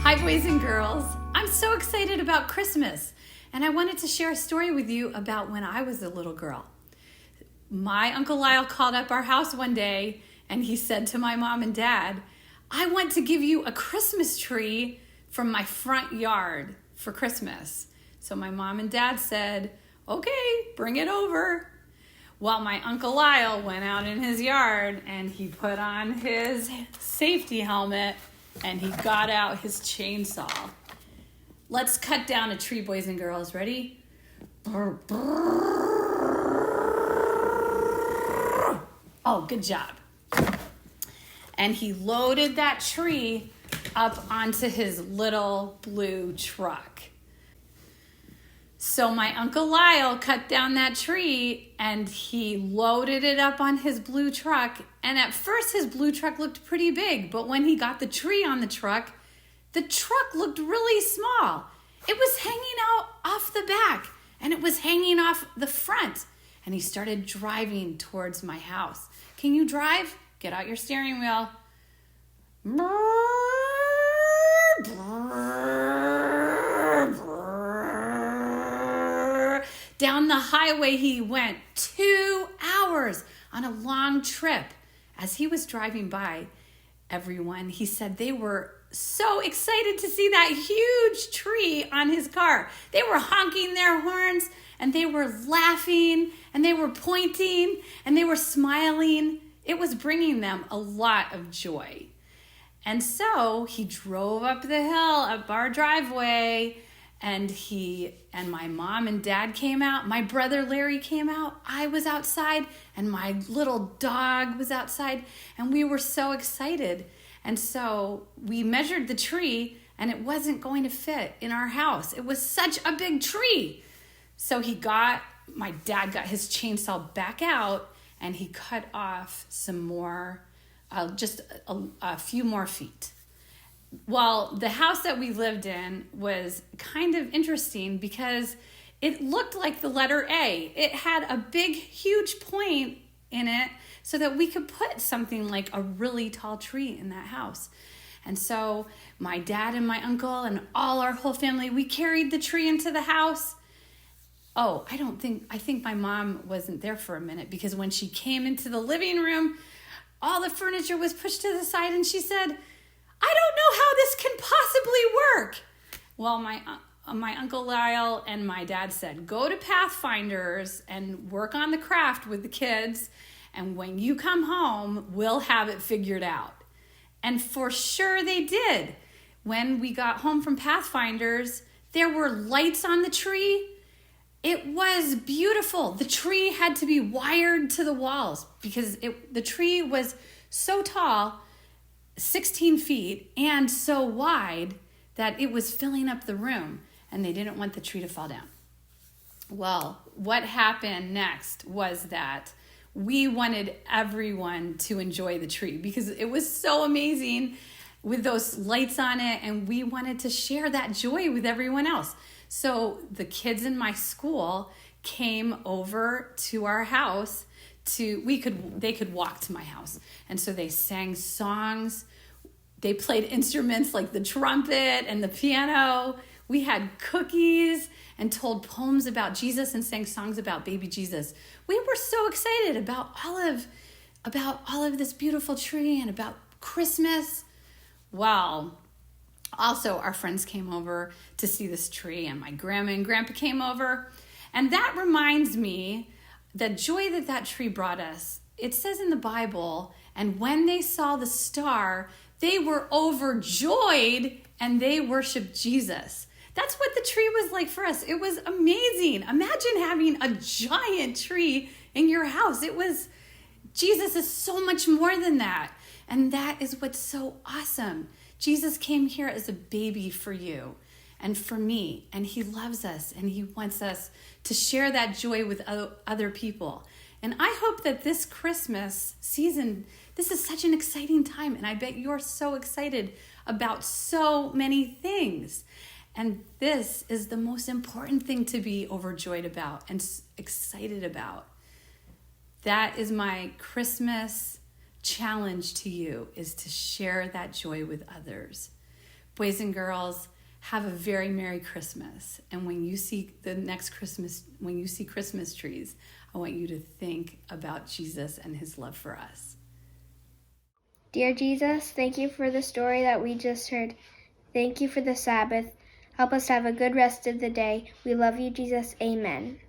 Hi, boys and girls. I'm so excited about Christmas, and I wanted to share a story with you about when I was a little girl. My Uncle Lyle called up our house one day, and he said to my mom and dad, I want to give you a Christmas tree from my front yard for Christmas. So my mom and dad said, okay, bring it over. Well, my Uncle Lyle went out in his yard, and he put on his safety helmet, and he got out his chainsaw. Let's cut down a tree, boys and girls. Ready? Oh, good job. And he loaded that tree up onto his little blue truck. So my Uncle Lyle cut down that tree and he loaded it up on his blue truck. And at first his blue truck looked pretty big, but when he got the tree on the truck looked really small. It was hanging out off the back and it was hanging off the front. And he started driving towards my house. Can you drive? Get out your steering wheel. Down the highway he went, 2 hours on a long trip. As he was driving by everyone, he said they were so excited to see that huge tree on his car. They were honking their horns and they were laughing and they were pointing and they were smiling. It was bringing them a lot of joy. And so he drove up the hill, up our driveway, and my mom and dad came out. My brother Larry came out. I was outside, and my little dog was outside, and we were so excited. And so we measured the tree, and it wasn't going to fit in our house. It was such a big tree. So my dad got his chainsaw back out, and he cut off some more, just a few more feet. Well, the house that we lived in was kind of interesting because it looked like the letter A. It had a big, huge point in it so that we could put something like a really tall tree in that house. And so my dad and my uncle and all our whole family, we carried the tree into the house. Oh, I think my mom wasn't there for a minute because when she came into the living room, all the furniture was pushed to the side and she said, I don't know how this can possibly work. Well, my Uncle Lyle and my dad said, go to Pathfinders and work on the craft with the kids. And when you come home, we'll have it figured out. And for sure they did. When we got home from Pathfinders, there were lights on the tree. It was beautiful. The tree had to be wired to the walls because the tree was so tall, 16 feet, and so wide that it was filling up the room, and they didn't want the tree to fall down. Well, what happened next was that we wanted everyone to enjoy the tree because it was so amazing with those lights on it, and we wanted to share that joy with everyone else. So the kids in my school came over to our house they could walk to my house. And so they sang songs. They played instruments like the trumpet and the piano. We had cookies and told poems about Jesus and sang songs about baby Jesus. We were so excited about all of this beautiful tree and about Christmas. Well, also our friends came over to see this tree, and my grandma and grandpa came over. And that reminds me the joy that tree brought us. It says in the Bible, and when they saw the star, they were overjoyed and they worshiped Jesus. That's what the tree was like for us. It was amazing. Imagine having a giant tree in your house. Jesus is so much more than that. And that is what's so awesome. Jesus came here as a baby for you and for me, and he loves us, and he wants us to share that joy with other people. And I hope that this Christmas season, this is such an exciting time, and I bet you're so excited about so many things. And this is the most important thing to be overjoyed about and excited about. That is my Christmas challenge to you, is to share that joy with others. Boys and girls, have a very Merry Christmas. And when you see when you see Christmas trees, I want you to think about Jesus and his love for us. Dear Jesus, thank you for the story that we just heard. Thank you for the Sabbath. Help us have a good rest of the day. We love you, Jesus. Amen.